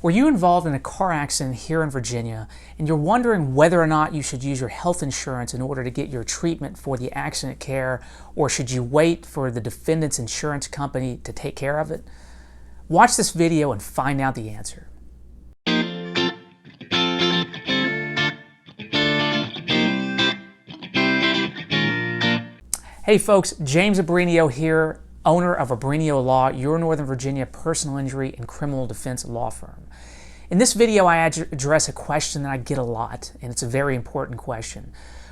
Were you involved in a car accident here in Virginia and you're wondering whether or not you should use your health insurance in order to get your treatment for the accident care, or should you wait for the defendant's insurance company to take care of it? Watch this video and find out the answer. Hey folks, James Abrenio here, owner of Abrenio Law, your Northern Virginia personal injury and criminal defense law firm. In this video, I address a question that I get a lot, and it's a very important question.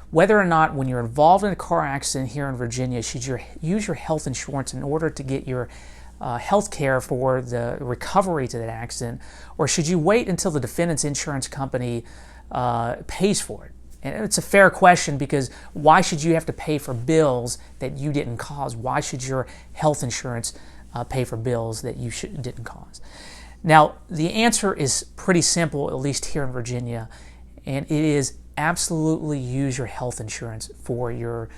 Whether or not when you're involved in a car accident here in Virginia, should you use your health insurance in order to get your health care for the recovery to that accident, or should you wait until the defendant's insurance company pays for it? And it's a fair question, because why should you have to pay for bills that you didn't cause? Why should your health insurance pay for bills that you didn't cause? Now, the answer is pretty simple, at least here in Virginia, and it is absolutely use your health insurance for your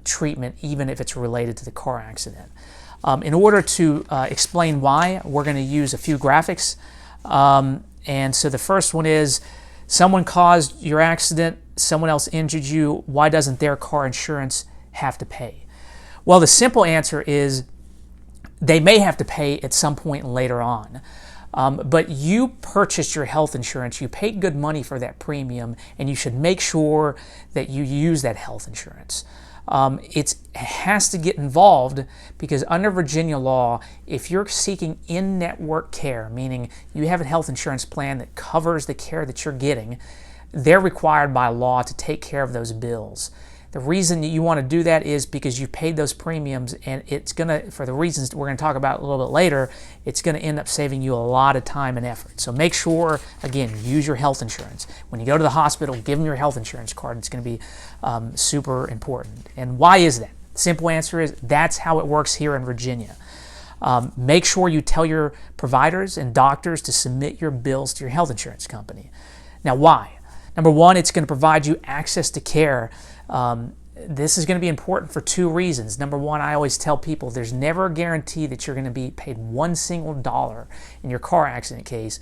treatment, even if it's related to the car accident. In order to explain why, we're going to use a few graphics. And so the first one is, someone caused your accident, someone else injured you, why doesn't their car insurance have to pay? Well, the simple answer is they may have to pay at some point later on. But you purchased your health insurance, you paid good money for that premium, and you should make sure that you use that health insurance. It has to get involved because under Virginia law, if you're seeking in-network care, meaning you have a health insurance plan that covers the care that you're getting, they're required by law to take care of those bills. The reason you want to do that is because you paid those premiums, and it's going to, for the reasons we're going to talk about a little bit later, it's going to end up saving you a lot of time and effort. So make sure, again, use your health insurance. When you go to the hospital, give them your health insurance card. It's going to be super important. And why is that? The simple answer is that's how it works here in Virginia. Make sure you tell your providers and doctors to submit your bills to your health insurance company. Now, why? Number one, it's going to provide you access to care. This is going to be important for two reasons. Number one, I always tell people there's never a guarantee that you're going to be paid one single dollar in your car accident case,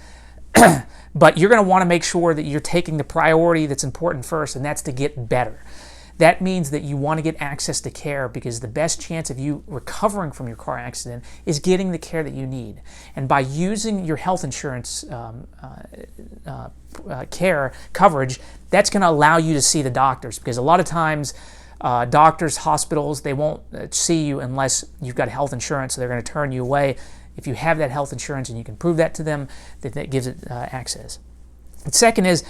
but you're going to want to make sure that you're taking the priority that's important first, and that's to get better. That means that you want to get access to care, because the best chance of you recovering from your car accident is getting the care that you need. And by using your health insurance care coverage, that's going to allow you to see the doctors, because a lot of times doctors, hospitals, they won't see you unless you've got health insurance, so they're going to turn you away. If you have that health insurance and you can prove that to them, that gives it access. And second is,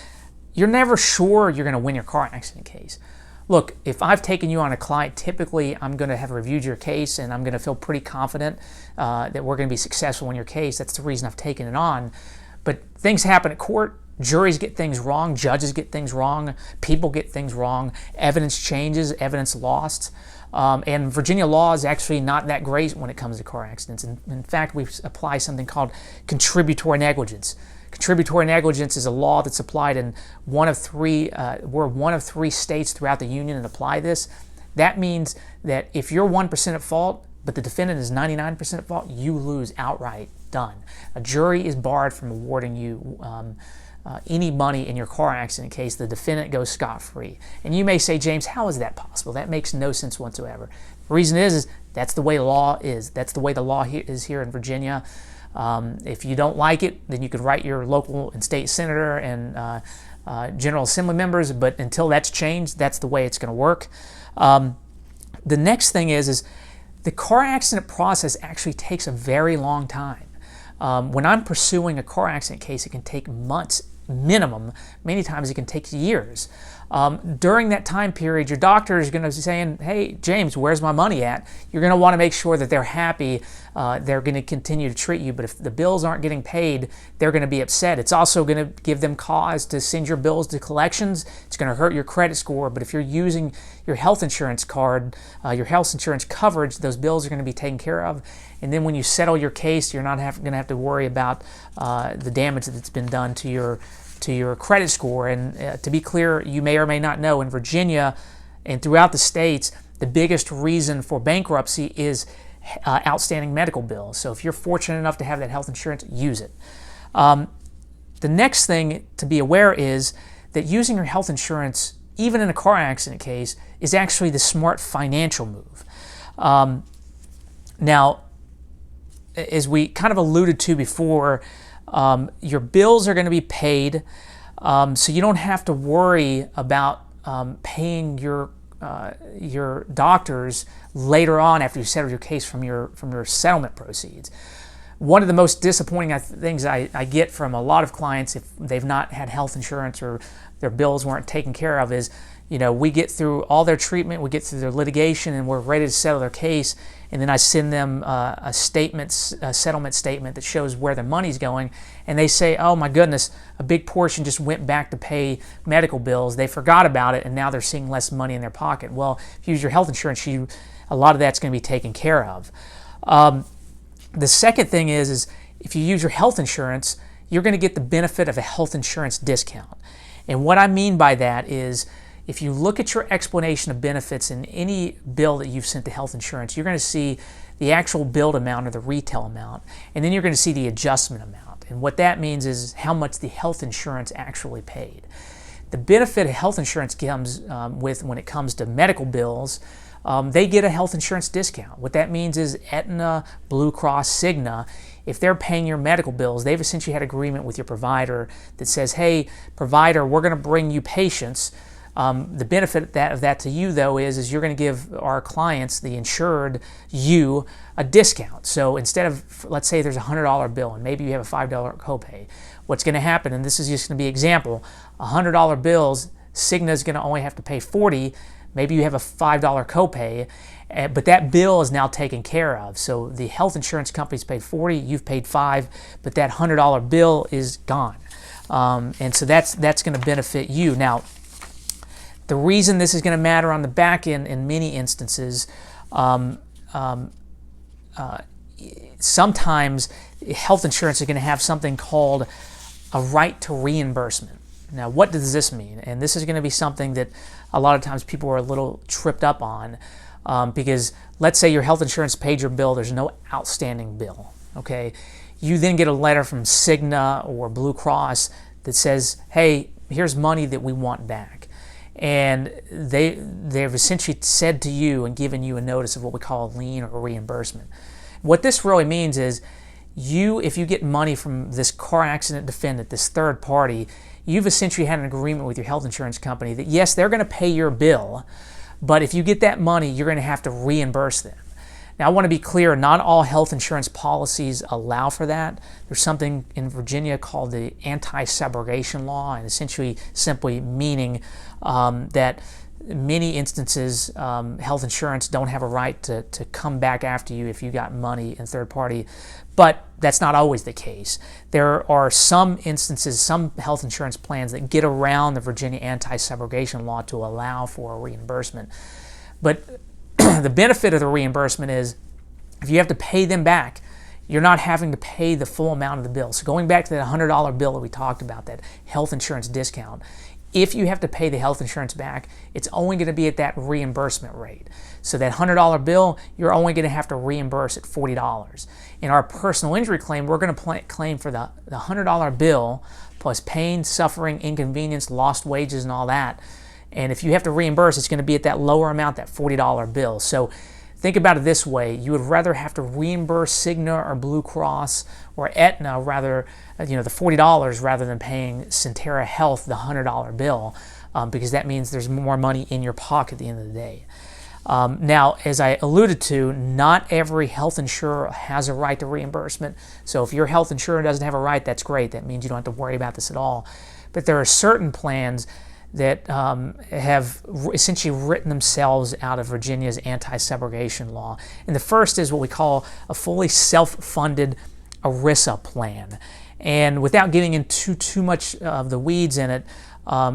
you're never sure you're going to win your car accident case. Look, if I've taken you on a client, typically I'm going to have reviewed your case and I'm going to feel pretty confident that we're going to be successful in your case. That's the reason I've taken it on. But things happen at court. Juries get things wrong. Judges get things wrong. People get things wrong. Evidence changes. Evidence lost. And Virginia law is actually not that great when it comes to car accidents. In fact, we apply something called contributory negligence. Contributory negligence is a law that's applied in one of three states throughout the union and apply this. That means that if you're 1% at fault, but the defendant is 99% at fault, you lose outright. Done. A jury is barred from awarding you any money in your car accident case. The defendant goes scot-free. And you may say, James, how is that possible? That makes no sense whatsoever. The reason is that's the way law is. That's the way the law is here in Virginia. If you don't like it, then you could write your local and state senator and General Assembly members, but until that's changed, that's the way it's going to work. The next thing is the car accident process actually takes a very long time. When I'm pursuing a car accident case, it can take months minimum. Many times it can take years. During that time period, your doctor is going to be saying, hey, James, where's my money at? You're going to want to make sure that they're happy. They're going to continue to treat you. But if the bills aren't getting paid, they're going to be upset. It's also going to give them cause to send your bills to collections. It's going to hurt your credit score. But if you're using your health insurance card, your health insurance coverage, those bills are going to be taken care of. And then when you settle your case, you're not going to have to worry about the damage that's been done to your credit score. And to be clear, you may or may not know, in Virginia and throughout the states, the biggest reason for bankruptcy is outstanding medical bills. So if you're fortunate enough to have that health insurance, use it. The next thing to be aware is that using your health insurance, even in a car accident case, is actually the smart financial move. Now, as we kind of alluded to before, your bills are going to be paid, so you don't have to worry about paying your doctors later on after you settle your case from your settlement proceeds. One of the most disappointing things I get from a lot of clients, if they've not had health insurance or their bills weren't taken care of, is, we get through all their treatment, we get through their litigation, and we're ready to settle their case, and then I send them a settlement statement that shows where their money's going, and they say, oh my goodness, a big portion just went back to pay medical bills. They forgot about it, and now they're seeing less money in their pocket. Well, if you use your health insurance, a lot of that's going to be taken care of. The second thing is if you use your health insurance, you're going to get the benefit of a health insurance discount. And what I mean by that is, if you look at your explanation of benefits in any bill that you've sent to health insurance, you're going to see the actual billed amount or the retail amount, and then you're going to see the adjustment amount. And what that means is how much the health insurance actually paid. The benefit of health insurance comes when it comes to medical bills. They get a health insurance discount. What that means is Aetna, Blue Cross, Cigna, if they're paying your medical bills, they've essentially had agreement with your provider that says, hey, provider, we're going to bring you patients. The benefit of that to you, though, is you're going to give our clients, the insured, you a discount. So instead of, let's say there's a $100 bill and maybe you have a $5 copay, what's going to happen, and this is just going to be an example, $100 bills, Cigna is going to only have to pay $40. Maybe you have a $5 copay, but that bill is now taken care of. So the health insurance company's paid $40, you've paid $5, but that $100 bill is gone. And so that's going to benefit you. Now, the reason this is going to matter on the back end in many instances, sometimes health insurance is going to have something called a right to reimbursement. Now, what does this mean? And this is going to be something that a lot of times people are a little tripped up on, because let's say your health insurance paid your bill, there's no outstanding bill, okay? You then get a letter from Cigna or Blue Cross that says, hey, here's money that we want back. And they've essentially said to you and given you a notice of what we call a lien or a reimbursement. What this really means is if you get money from this car accident defendant, this third party, you've essentially had an agreement with your health insurance company that yes, they're going to pay your bill, but if you get that money, you're going to have to reimburse them. Now, I want to be clear, not all health insurance policies allow for that. There's something in Virginia called the anti-subrogation law, and essentially simply meaning that in many instances, health insurance don't have a right to come back after you if you got money in third party. But that's not always the case. There are some instances, some health insurance plans that get around the Virginia anti-subrogation law to allow for a reimbursement. But the benefit of the reimbursement is if you have to pay them back, you're not having to pay the full amount of the bill. So going back to that $100 bill that we talked about, that health insurance discount, if you have to pay the health insurance back, it's only going to be at that reimbursement rate. So that $100 bill, you're only going to have to reimburse at $40. In our personal injury claim, we're going to claim for the $100 bill plus pain, suffering, inconvenience, lost wages, and all that. And if you have to reimburse, it's going to be at that lower amount, that $40 bill. So think about it this way. You would rather have to reimburse Cigna or Blue Cross or Aetna, the $40 rather than paying Centera Health the $100 bill, because that means there's more money in your pocket at the end of the day. Now, as I alluded to, not every health insurer has a right to reimbursement. So if your health insurer doesn't have a right, that's great. That means you don't have to worry about this at all. But there are certain plans that have essentially written themselves out of Virginia's anti-subrogation law. And the first is what we call a fully self-funded ERISA plan. And without getting into too much of the weeds in it,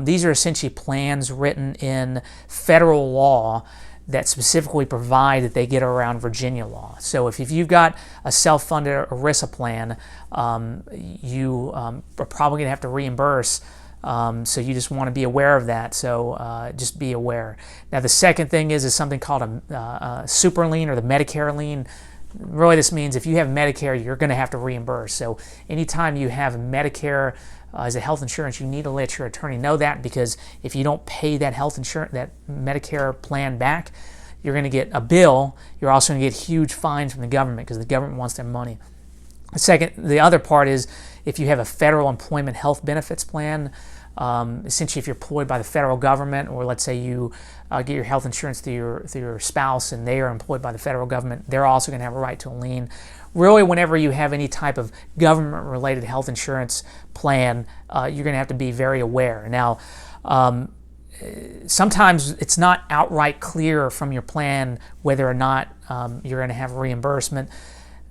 these are essentially plans written in federal law that specifically provide that they get around Virginia law. So if you've got a self-funded ERISA plan, you are probably going to have to reimburse. So you just want to be aware of that. So just be aware. Now the second thing is something called a super lien or the Medicare lien. Really, this means if you have Medicare, you're going to have to reimburse. So anytime you have Medicare as a health insurance, you need to let your attorney know that, because if you don't pay that health insurance, that Medicare plan back, you're going to get a bill. You're also going to get huge fines from the government, because the government wants their money. The other part is if you have a federal employment health benefits plan. Essentially, if you're employed by the federal government, or let's say you get your health insurance through your spouse and they are employed by the federal government, they're also going to have a right to a lien. Really, whenever you have any type of government-related health insurance plan, you're going to have to be very aware. Now, sometimes it's not outright clear from your plan whether or not you're going to have reimbursement.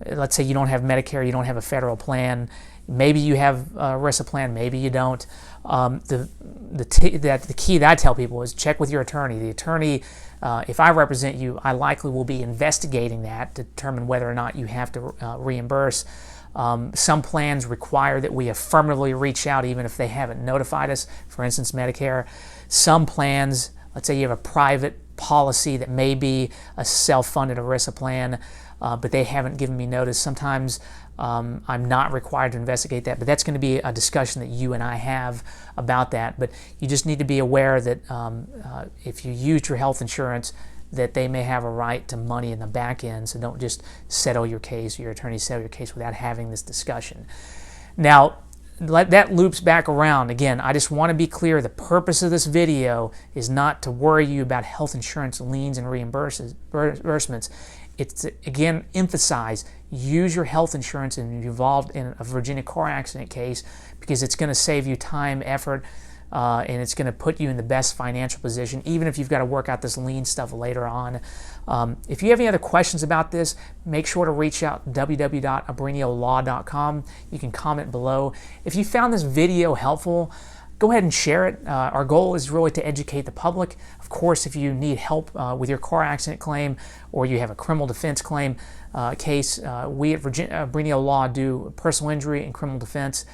Let's say you don't have Medicare, you don't have a federal plan. Maybe you have a ERISA plan, maybe you don't. The key that I tell people is check with your attorney. The attorney, if I represent you, I likely will be investigating that to determine whether or not you have to reimburse. Some plans require that we affirmatively reach out even if they haven't notified us, for instance, Medicare. Some plans, let's say you have a private policy that may be a self-funded ERISA plan, but they haven't given me notice. Sometimes I'm not required to investigate that, but that's going to be a discussion that you and I have about that. But you just need to be aware that if you used your health insurance, that they may have a right to money in the back end, so don't just settle your case, or your attorney settle your case without having this discussion. Now, that loops back around. Again, I just want to be clear, the purpose of this video is not to worry you about health insurance liens and reimbursements. It's to, again, emphasize, use your health insurance and you're involved in a Virginia car accident case, because it's going to save you time, effort, and it's going to put you in the best financial position, even if you've got to work out this lien stuff later on. If you have any other questions about this, make sure to reach out, www.abreniolaw.com. You can comment below. If you found this video helpful, go ahead and share it. Our goal is really to educate the public. Of course, if you need help with your car accident claim, or you have a criminal defense claim case, we at Abrenio Law do personal injury and criminal defense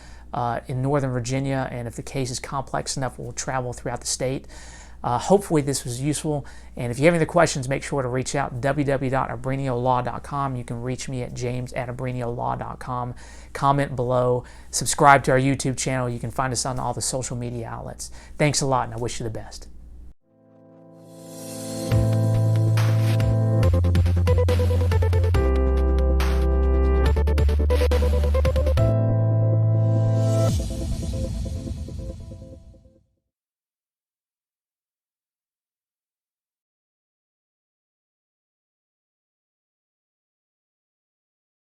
in Northern Virginia, and if the case is complex enough, we'll travel throughout the state. Hopefully this was useful, and if you have any other questions, make sure to reach out, www.abreniolaw.com. You can reach me at james@abreniolaw.com. Comment below, subscribe to our YouTube channel. You can find us on all the social media outlets. Thanks a lot, and I wish you the best.